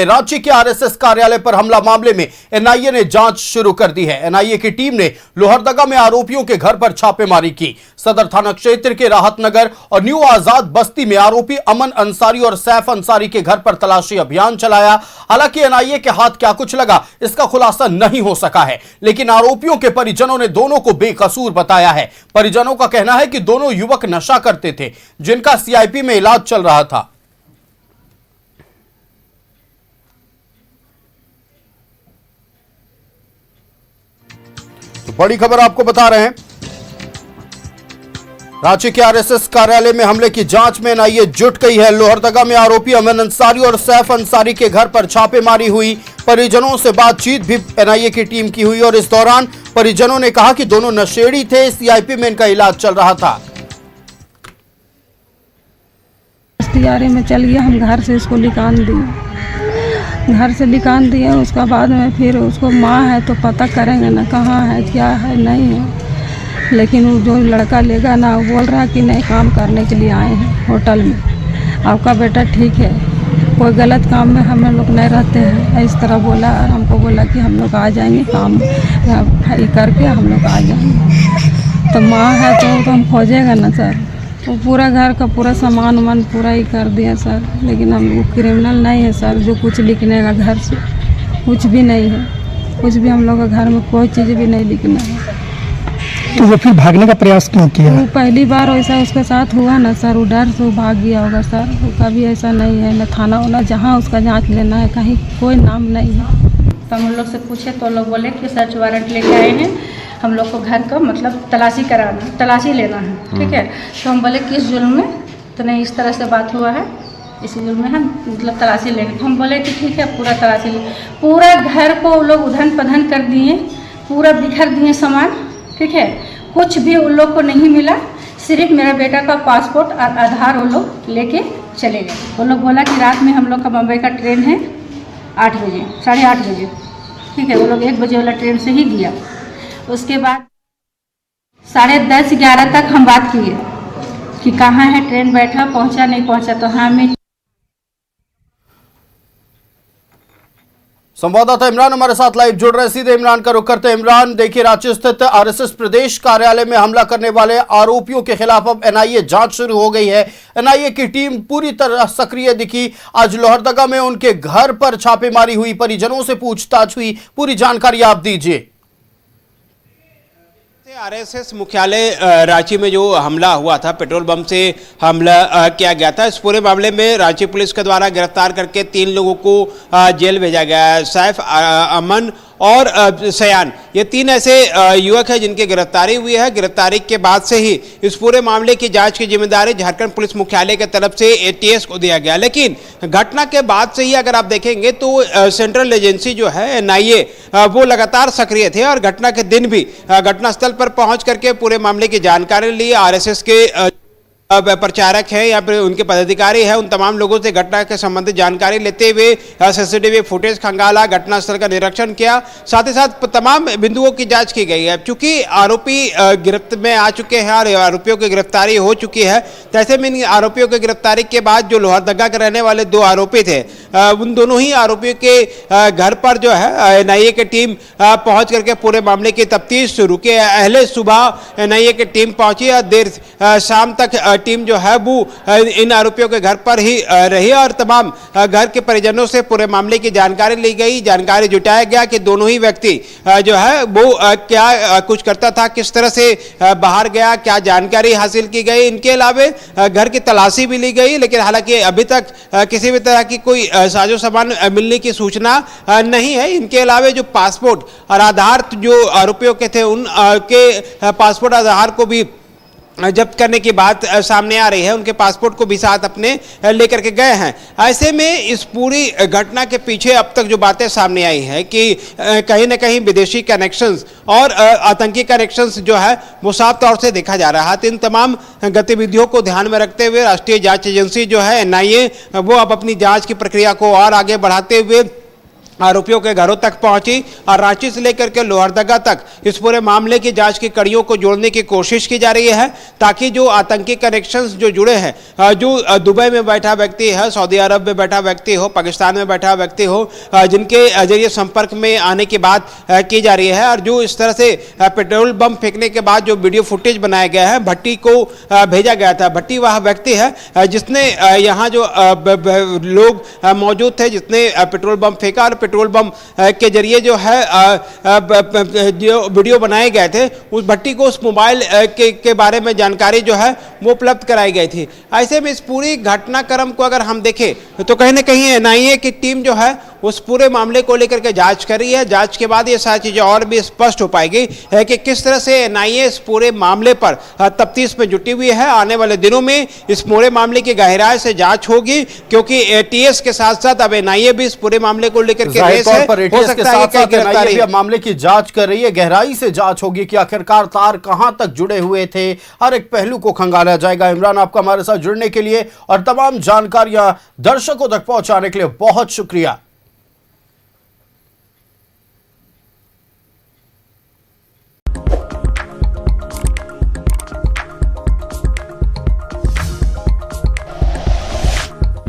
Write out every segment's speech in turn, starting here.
रांची के आरएसएस कार्यालय पर हमला मामले में एनआईए ने जांच शुरू कर दी है। एनआईए की टीम ने लोहरदगा में आरोपियों के घर पर छापेमारी की। सदर थाना क्षेत्र के राहत नगर और न्यू आजाद बस्ती में आरोपी अमन अंसारी और सैफ अंसारी के घर पर तलाशी अभियान चलाया। हालांकि एनआईए के हाथ क्या कुछ लगा इसका खुलासा नहीं हो सका है, लेकिन आरोपियों के परिजनों ने दोनों को बेकसूर बताया है। परिजनों का कहना है कि दोनों युवक नशा करते थे, जिनका सीआईपी में इलाज चल रहा था। तो बड़ी खबर आपको बता रहे हैं, रांची के आरएसएस कार्यालय में हमले की जांच में एनआईए जुट गई है। लोहरदगा में आरोपी अमन अंसारी और सैफ अंसारी के घर पर छापेमारी हुई। परिजनों से बातचीत भी एनआईए की टीम की हुई और इस दौरान परिजनों ने कहा कि दोनों नशेड़ी थे, सीआईपी में इनका इलाज चल रहा था। में चल गया, हम घर से इसको निकाल दिए, घर से निकाल दिए। उसका बाद में फिर उसको माँ है तो पता करेंगे ना कहाँ है, क्या है, नहीं है। लेकिन वो जो लड़का लेगा ना, वो बोल रहा कि नहीं, काम करने के लिए आए हैं होटल में, आपका बेटा ठीक है, कोई गलत काम में हम लोग नहीं रहते हैं, इस तरह बोला। और हमको बोला कि हम लोग आ जाएंगे, काम करके हम लोग आ जाएंगे। तो माँ है तो हम खोजेगा ना सर। वो पूरा घर का पूरा सामान वामान पूरा ही कर दिया सर, लेकिन हम वो क्रिमिनल नहीं है सर जो कुछ लिखने का घर से, कुछ भी नहीं है, कुछ भी हम लोग के घर में कोई चीज़ भी नहीं लिखना है। तो वो फिर भागने का प्रयास क्यों किया? वो पहली बार वैसा उसके साथ हुआ ना सर, वो डर से वो भाग गया होगा सर। वो कभी ऐसा नहीं है, न थाना वाला जहाँ उसका जांच लेना है कहीं कोई नाम नहीं है। तो हम लोग से पूछे तो लोग बोले कि सर्च वारंट लेके आए हैं, हम लोग को घर का मतलब तलाशी लेना है, ठीक है। तो हम बोले किस जुर्म में, तो नहीं इस तरह से बात हुआ है, इसी जुर्म में हम मतलब तलाशी लेंगे। तो हम बोले कि ठीक है, पूरा तलाशी ले। पूरा घर को लोग उधन पधन कर दिए, पूरा बिखर दिए सामान, ठीक है। कुछ भी उन लोग को नहीं मिला, सिर्फ मेरा बेटा का पासपोर्ट और आधार वो लोग लेके चले गए। वो लोग बोला कि रात में हम लोग का बम्बई का ट्रेन है 8 बजे, 8:30 बजे, ठीक है। वो लोग 1 बजे वाला ट्रेन से ही गया। उसके बाद 10:30-11 तक हम बात किए कि कहाँ है, ट्रेन बैठा, पहुँचा नहीं पहुँचा। तो हाँ, मैं संवाददाता इमरान हमारे साथ लाइव जुड़ रहे, सीधे इमरान का रुख करते हैं। इमरान, देखिए रांची स्थित आरएसएस प्रदेश कार्यालय में हमला करने वाले आरोपियों के खिलाफ अब एनआईए जांच शुरू हो गई है। एनआईए की टीम पूरी तरह सक्रिय दिखी। आज लोहरदगा में उनके घर पर छापेमारी हुई, परिजनों से पूछताछ हुई, पूरी जानकारी आप दीजिए। आरएसएस मुख्यालय रांची में जो हमला हुआ था, पेट्रोल बम से हमला किया गया था, इस पूरे मामले में रांची पुलिस के द्वारा गिरफ्तार करके 3 लोगों को जेल भेजा गया है। सैफ, अमन और सयान, ये 3 ऐसे युवक हैं जिनकी गिरफ्तारी हुई है। गिरफ्तारी के बाद से ही इस पूरे मामले की जांच की जिम्मेदारी झारखंड पुलिस मुख्यालय की तरफ से एटीएस को दिया गया। लेकिन घटना के बाद से ही अगर आप देखेंगे तो सेंट्रल एजेंसी जो है एनआईए, वो लगातार सक्रिय थे और घटना के दिन भी घटनास्थल पर पहुंच करके पूरे मामले की जानकारी ली। आरएसएस के प्रचारक है या फिर उनके पदाधिकारी है, उन तमाम लोगों से घटना के संबंधित जानकारी लेते हुए सीसीटीवी फुटेज खंगाला, घटनास्थल का निरीक्षण किया, साथ ही साथ तमाम बिंदुओं की जांच की गई है। चूंकि आरोपी गिरफ्त में आ चुके हैं और आरोपियों की गिरफ्तारी हो चुकी है, तो ऐसे में इन आरोपियों की गिरफ्तारी के बाद जो लोहरदगा के रहने वाले 2 आरोपी थे, उन दोनों ही आरोपियों के घर पर जो है एनआईए की टीम पहुंच करके पूरे मामले की तफ्तीश शुरू की। पहले सुबह एनआईए की टीम पहुंची और देर शाम तक टीम जो है वो इन आरोपियों के घर पर ही रही और तमाम घर के परिजनों से पूरे मामले की जानकारी ली गई। जानकारी जुटाया गया कि दोनों ही व्यक्ति जो है वो क्या कुछ करता था, किस तरह से बाहर गया, क्या जानकारी हासिल की गई। इनके अलावा घर की तलाशी भी ली गई, लेकिन हालांकि अभी तक किसी भी तरह की कोई साजो सामान मिलने की सूचना नहीं है। इनके अलावा जो पासपोर्ट और आधार जो आरोपियों के थे, उन के पासपोर्ट आधार को भी जब्त करने की बात सामने आ रही है। उनके पासपोर्ट को भी साथ अपने लेकर के गए हैं। ऐसे में इस पूरी घटना के पीछे अब तक जो बातें सामने आई हैं कि कहीं ना कहीं विदेशी कनेक्शंस और आतंकी कनेक्शंस जो है वो साफ तौर से देखा जा रहा है। तो इन तमाम गतिविधियों को ध्यान में रखते हुए राष्ट्रीय जांच एजेंसी जो है एनआईए, वो अब अपनी जांच की प्रक्रिया को और आगे बढ़ाते हुए आरोपियों के घरों तक पहुंची और रांची से लेकर के लोहरदगा तक इस पूरे मामले की जांच की कड़ियों को जोड़ने की कोशिश की जा रही है, ताकि जो आतंकी कनेक्शंस जो जुड़े हैं, जो दुबई में बैठा व्यक्ति है, सऊदी अरब में बैठा व्यक्ति हो, पाकिस्तान में बैठा व्यक्ति हो, जिनके जरिए संपर्क में आने की बात की जा रही है, और जो इस तरह से पेट्रोल बम फेंकने के बाद जो वीडियो फुटेज बनाया गया है, भट्टी को भेजा गया था। भट्टी वह व्यक्ति है जिसने यहाँ जो लोग मौजूद थे, जिसने पेट्रोल बम फेंका, और पेट्रोल बम के जरिए जो है जो वीडियो बनाए गए थे, उस भट्टी को उस मोबाइल के बारे में जानकारी जो है वो उपलब्ध कराई गई थी। ऐसे में इस पूरी घटनाक्रम को अगर हम देखें तो कहीं ना कहीं एनआईए की टीम जो है उस पूरे मामले को लेकर के जांच कर रही है। जांच के बाद ये सारी चीजें और भी स्पष्ट हो पाएगी है कि किस तरह से एनआईए इस पूरे मामले पर तफ्तीश में जुटी हुई है। आने वाले दिनों में इस पूरे मामले की गहराई से जांच होगी, क्योंकि एटीएस के साथ साथ अब एनआईए भी इस पूरे मामले को लेकर के रेस है। हो सकता है कि गिरफ्तारी भी अब मामले की जांच कर रही है, गहराई से जांच होगी कि आखिरकार तार कहां तक जुड़े हुए थे, हर एक पहलू को खंगाला जाएगा। इमरान, आपका हमारे साथ जुड़ने के लिए और तमाम जानकारियां दर्शकों तक पहुंचाने के लिए बहुत शुक्रिया।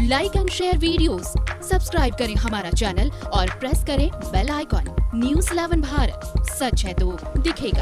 Like and share videos, subscribe करें हमारा चैनल और प्रेस करें बेल आइकॉन। न्यूज़ 11 भारत, सच है तो दिखेगा।